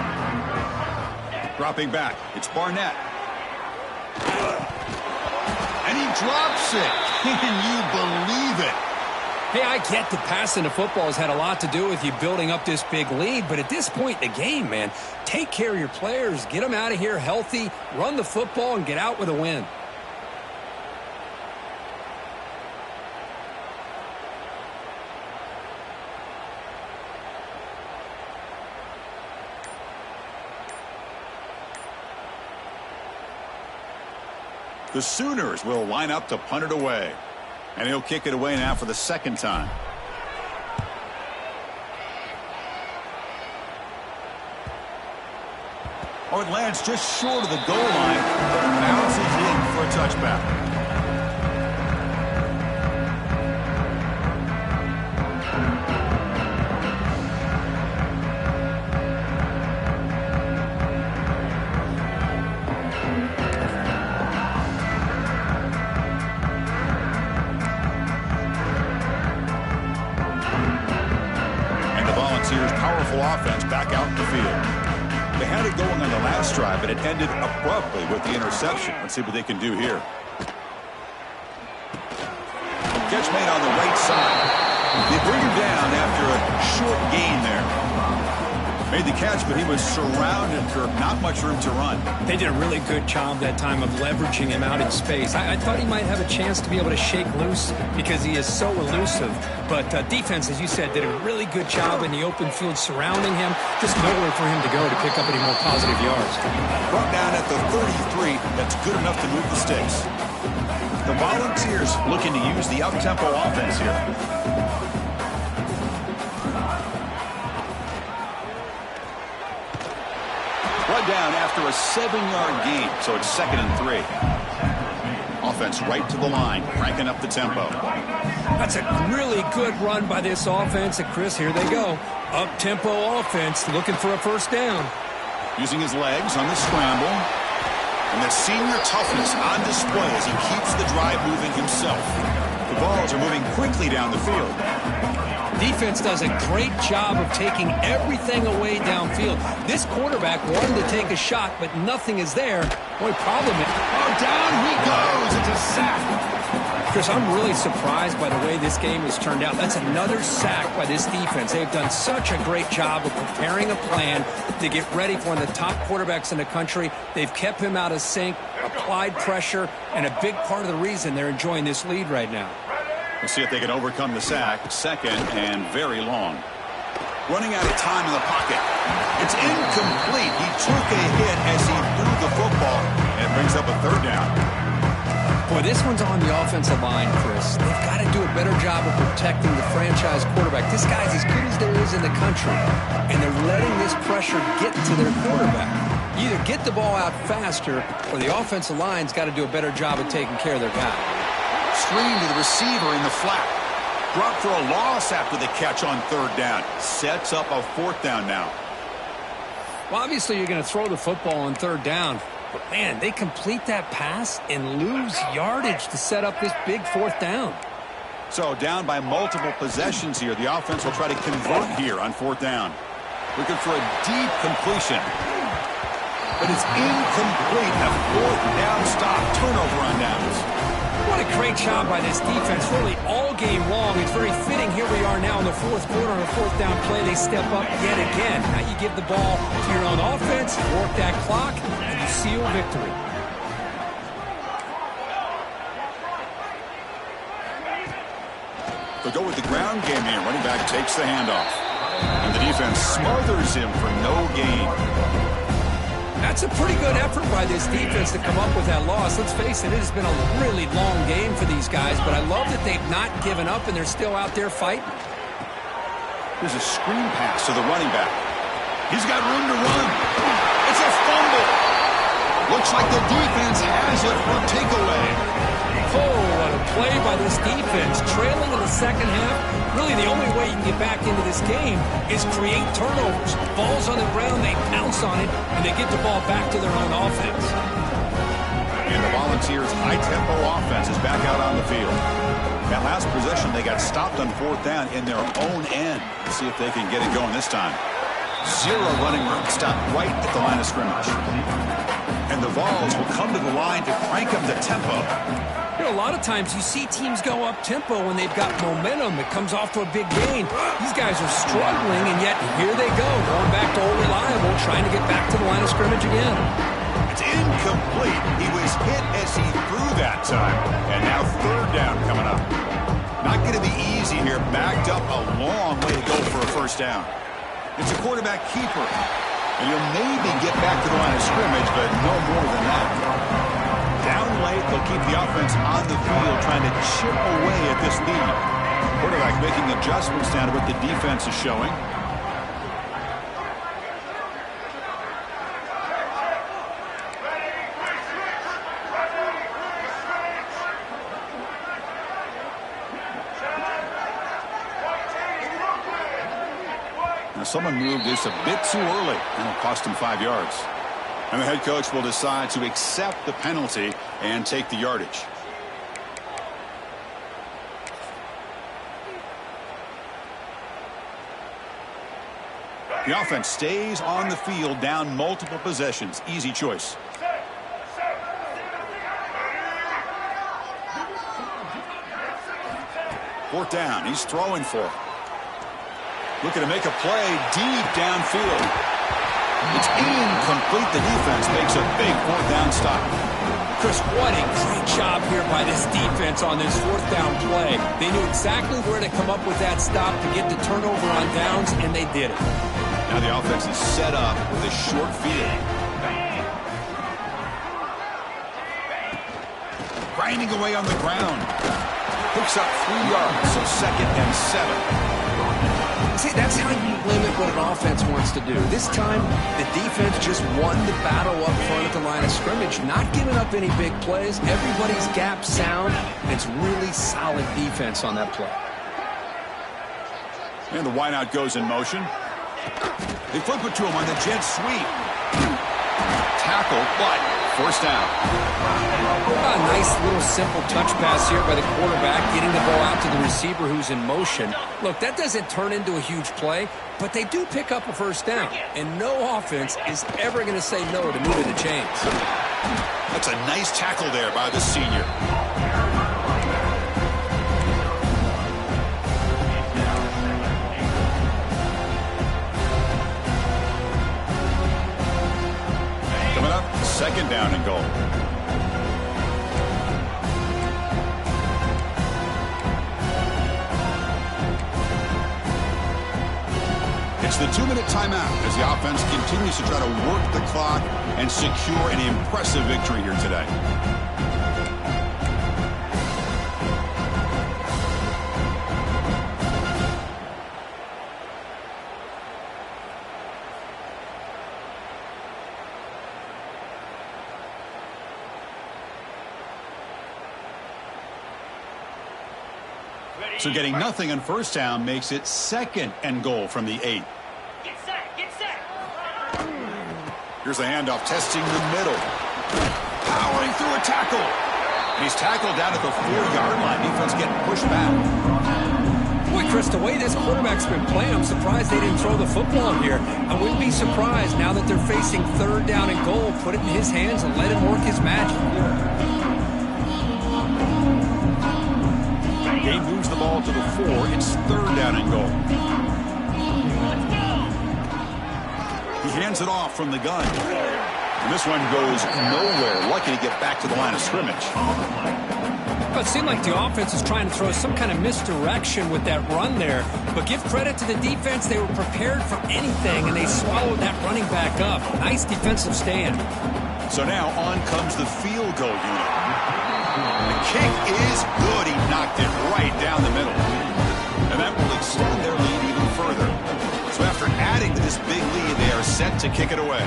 Dropping back. It's Barnett. And he drops it. Can you believe it? Hey, I get that passing the football has had a lot to do with you building up this big lead, but at this point in the game, man, take care of your players, get them out of here healthy, run the football, and get out with a win. The Sooners will line up to punt it away. And he'll kick it away now for the second time. Oh, it lands just short of the goal line, but it bounces in for a touchback. Powerful offense back out in the field. They had it going on the last drive, but it ended abruptly with the interception. Let's see what they can do here. Catch made on the right side. They bring him down after a short gain there. Made the catch, but he was surrounded for not much room to run. They did a really good job that time of leveraging him out in space. I thought he might have a chance to be able to shake loose because he is so elusive. But defense, as you said, did a really good job in the open field surrounding him. Just nowhere for him to go to pick up any more positive yards. Brought down at the 33. That's good enough to move the sticks. The Volunteers looking to use the up-tempo offense here. Down after a 7-yard gain, so it's 2nd and 3. Offense right to the line, cranking up the tempo. That's a really good run by this offense. And Chris, here they go. Up-tempo offense looking for a first down. Using his legs on the scramble. And the senior toughness on display as he keeps the drive moving himself. The balls are moving quickly down the field. Defense does a great job of taking everything away downfield. This quarterback wanted to take a shot, but nothing is there. Boy, problem is, down he goes. It's a sack. Chris, I'm really surprised by the way this game has turned out. That's another sack by this defense. They've done such a great job of preparing a plan to get ready for one of the top quarterbacks in the country. They've kept him out of sync, applied pressure, and a big part of the reason they're enjoying this lead right now. We'll see if they can overcome the sack. 2nd and very long. Running out of time in the pocket. It's incomplete. He took a hit as he threw the football, and it brings up a 3rd down. Boy, this one's on the offensive line, Chris. They've got to do a better job of protecting the franchise quarterback. This guy's as good as there is in the country, and they're letting this pressure get to their quarterback. You either get the ball out faster, or the offensive line's got to do a better job of taking care of their guy. Screen to the receiver in the flat. Drop for a loss after the catch on 3rd down. Sets up a 4th down now. Well, obviously you're going to throw the football on 3rd down. But, man, they complete that pass and lose yardage to set up this big 4th down. So down by multiple possessions here. The offense will try to convert here on 4th down. Looking for a deep completion. But it's incomplete. A 4th down stop. Turnover on downs. What a great job by this defense, really all game long. It's very fitting. Here we are now in the 4th quarter on a 4th down play. They step up yet again. Now you give the ball to your own offense, work that clock, and you seal victory. They'll go with the ground game here. Running back takes the handoff. And the defense smothers him for no gain. That's a pretty good effort by this defense to come up with that loss. Let's face it, it has been a really long game for these guys, but I love that they've not given up and they're still out there fighting. There's a screen pass to the running back. He's got room to run. It's a fumble. Looks like the defense has it for a takeaway. Oh, what a play by this defense. Trailing in the second half, really the only way you can get back into this game is create turnovers. Ball's on the ground, they pounce on it, and they get the ball back to their own offense. And the Volunteers' high-tempo offense is back out on the field. That last possession, they got stopped on fourth down in their own end. Let's see if they can get it going this time. Zero running room, stopped right at the line of scrimmage. And the Vols will come to the line to crank up the tempo. You know, a lot of times you see teams go up-tempo when they've got momentum. It comes off to a big gain. These guys are struggling, and yet here they go, going back to old reliable, trying to get back to the line of scrimmage again. It's incomplete. He was hit as he threw that time. And now third down coming up. Not going to be easy here. Backed up a long way to go for a first down. It's a quarterback keeper. And you'll maybe get back to the line of scrimmage, but no more than that. Down late, they'll keep the offense on the field, trying to chip away at this lead. Quarterback making adjustments down to what the defense is showing. Now, someone moved this a bit too early, and it'll cost him 5 yards. And the head coach will decide to accept the penalty and take the yardage. The offense stays on the field, down multiple possessions. Easy choice. Fourth down. He's throwing for it. Looking to make a play deep downfield. It's incomplete. The defense makes a big fourth down stop. Chris, what a great job here by this defense on this fourth down play. They knew exactly where to come up with that stop to get the turnover on downs, and they did it. Now the offense is set up with a short field. Grinding away on the ground. Picks up 3 yards, so 2nd and 7. See, that's how you limit what an offense wants to do. This time, the defense just won the battle up front at the line of scrimmage, not giving up any big plays. Everybody's gap sound, and it's really solid defense on that play. And the wideout goes in motion. They flip it to him on the jet sweep. Tackle, but first down. A nice little simple touch pass here by the quarterback, getting the ball out to the receiver who's in motion. Look, that doesn't turn into a huge play, but they do pick up a first down. And no offense is ever going to say no to moving the chains. That's a nice tackle there by the senior. Coming up, 2nd down and goal. It's the 2-minute timeout as the offense continues to try to work the clock and secure an impressive victory here today. So getting nothing on first down makes it 2nd and goal from the 8. Get set, get set. Here's the handoff, testing the middle. Powering through a tackle. And he's tackled down at the 4-yard line. Defense getting pushed back. Boy, Chris, the way this quarterback's been playing, I'm surprised they didn't throw the football here. I wouldn't be surprised now that they're facing 3rd down and goal. Put it in his hands and let him work his magic. He moves the ball to the 4. It's 3rd down and goal. He hands it off from the gun. And this one goes nowhere. Lucky to get back to the line of scrimmage. Well, it seemed like the offense was trying to throw some kind of misdirection with that run there. But give credit to the defense. They were prepared for anything, and they swallowed that running back up. Nice defensive stand. So now on comes the field goal unit. The kick is good. He knocked it right down the middle. And that will extend their lead even further. So after adding to this big lead, they are set to kick it away.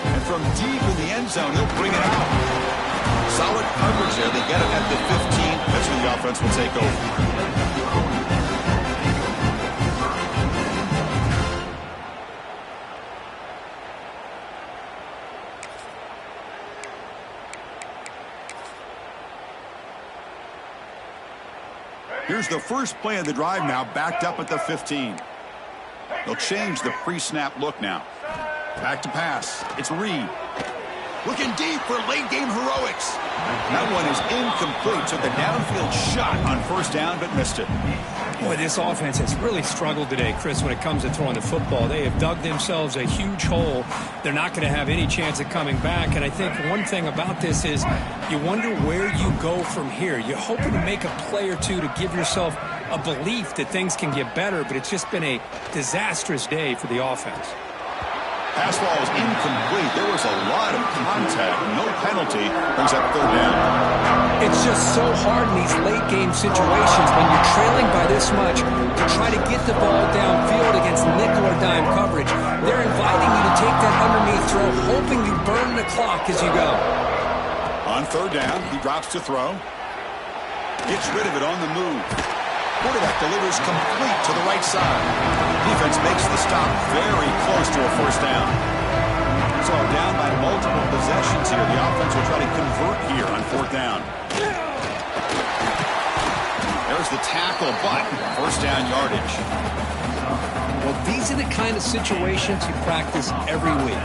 And from deep in the end zone, he'll bring it out. Solid coverage there. They get it at the 15. That's when the offense will take over. Here's the first play of the drive now, backed up at the 15. They'll change the pre-snap look now. Back to pass. It's Reed. Looking deep for late-game heroics. That one is incomplete. Took a downfield shot on first down, but missed it. Boy, this offense has really struggled today, Chris, when it comes to throwing the football. They have dug themselves a huge hole. They're not going to have any chance of coming back. And I think one thing about this is you wonder where you go from here. You're hoping to make a play or two to give yourself a belief that things can get better, but it's just been a disastrous day for the offense. Pass ball is incomplete. There was a lot of contact. No penalty. Brings up third down. It's just so hard in these late-game situations when you're trailing by this much to try to get the ball downfield against nickel or dime coverage. They're inviting you to take that underneath throw, hoping you burn the clock as you go. On third down, he drops to throw. Gets rid of it on the move. Quarterback delivers complete to the right side. Defense makes the stop very close to a first down. So down by multiple possessions here. The offense will try to convert here on fourth down. There's the tackle, but first down yardage. Well, these are the kind of situations you practice every week.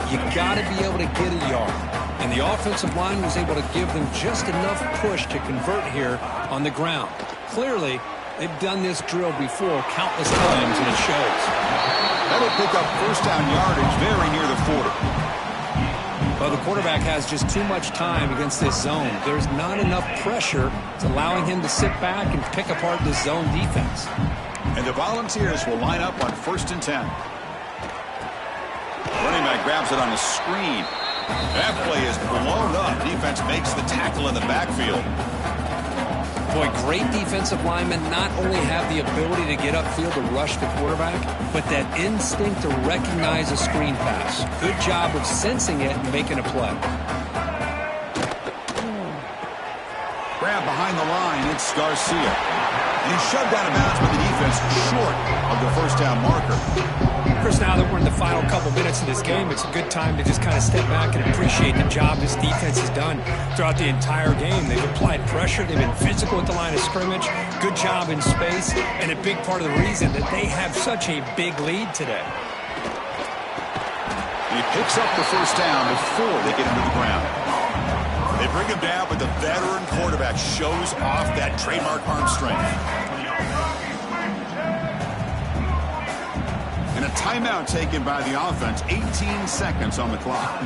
You got to be able to get a yard. And the offensive line was able to give them just enough push to convert here on the ground. Clearly, they've done this drill before countless times, and it shows. That'll pick up first down yardage very near the 40. Well, the quarterback has just too much time against this zone. There's not enough pressure. It's allowing him to sit back and pick apart this zone defense. And the Volunteers will line up on first and 10. Running back grabs it on the screen. That play is blown up. Defense makes the tackle in the backfield. Boy, great defensive linemen not only have the ability to get upfield to rush the quarterback, but that instinct to recognize a screen pass. Good job of sensing it and making a play. Grab behind the line, it's Garcia. And he's shoved out of bounds by the defense short of the first down marker. Chris, now that we're in the final couple minutes of this game, it's a good time to just kind of step back and appreciate the job this defense has done throughout the entire game. They've applied pressure. They've been physical at the line of scrimmage. Good job in space, and a big part of the reason that they have such a big lead today. He picks up the first down before they get into the ground. They bring him down, but the veteran quarterback shows off that trademark arm strength. And a timeout taken by the offense. 18 seconds on the clock.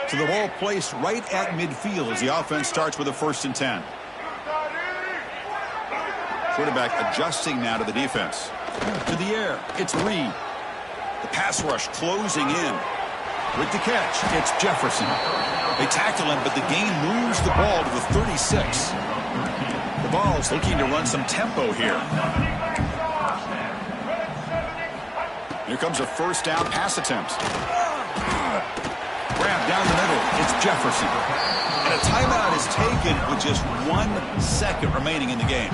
So the ball placed right at midfield as the offense starts with a first and 10. Quarterback adjusting now to the defense. To the air, it's Reed. The pass rush closing in. With the catch, it's Jefferson. They tackle him, but the gain moves the ball to the 36. The Vols looking to run some tempo here. Here comes a first down pass attempt. Grab down the middle, it's Jefferson. And a timeout is taken with just 1 second remaining in the game.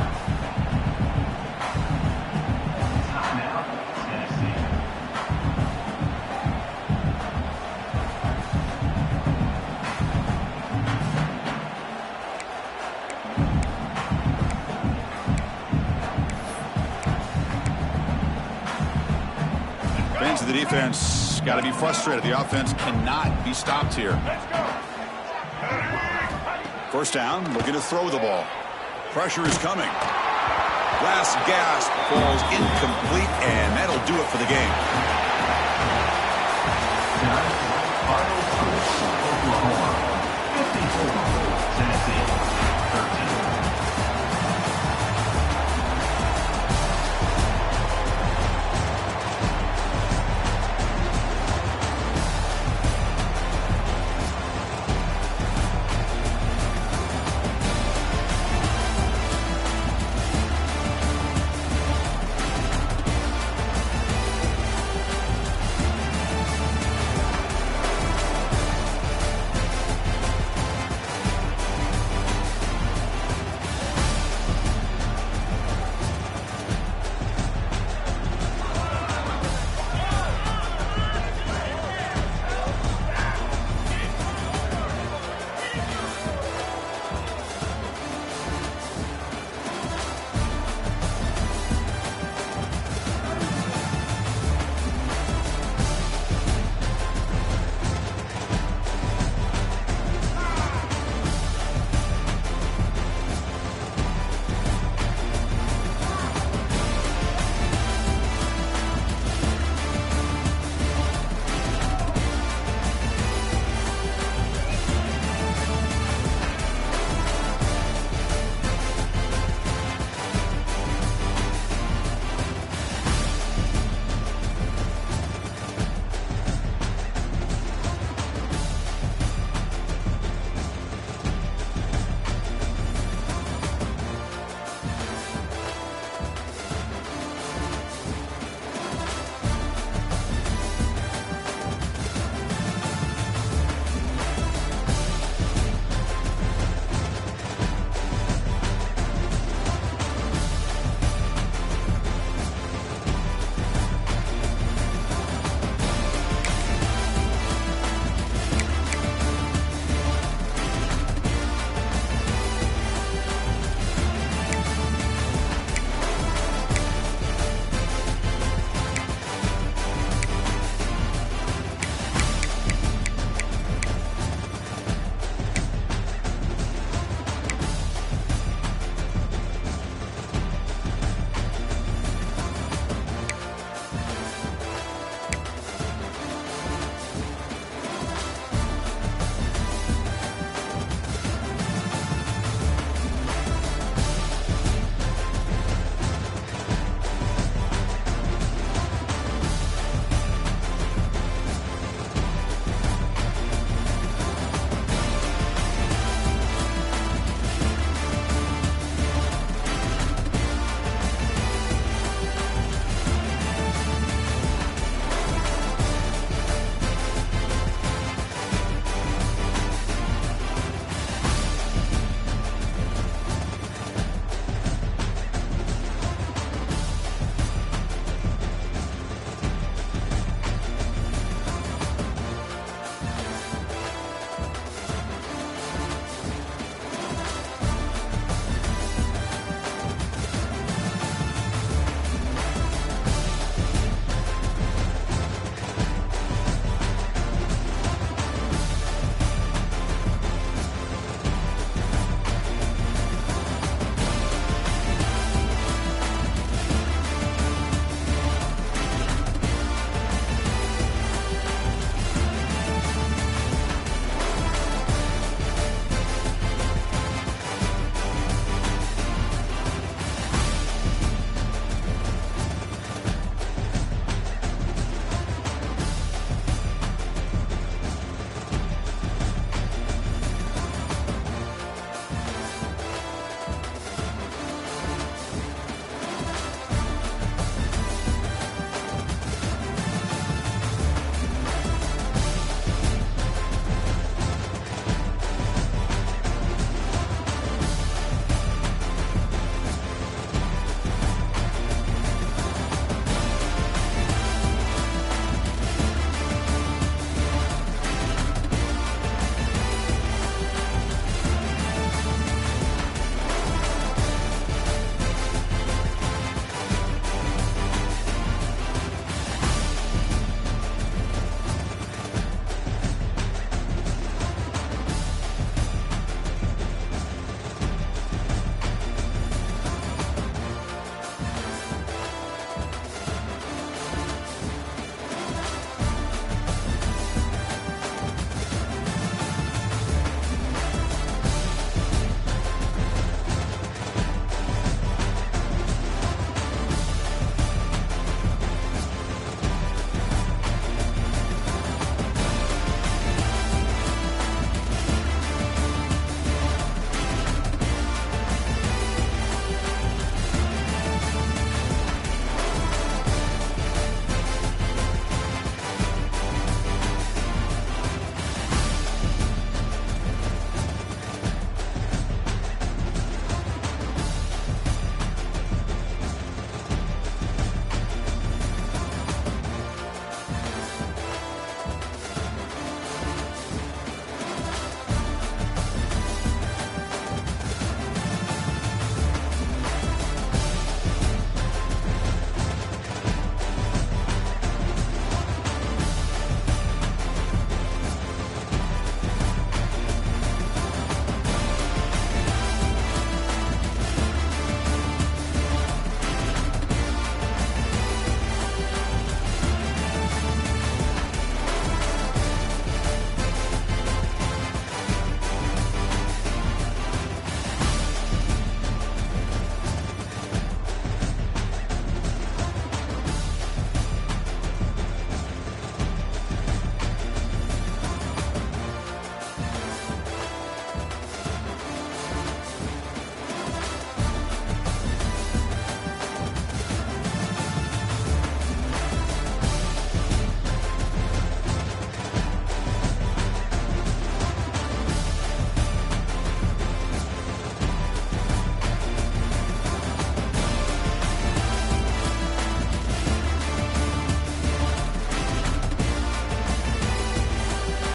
Fans of the defense got to be frustrated. The offense cannot be stopped here. First down, looking to throw the ball. Pressure is coming. Last gasp falls incomplete, and that'll do it for the game.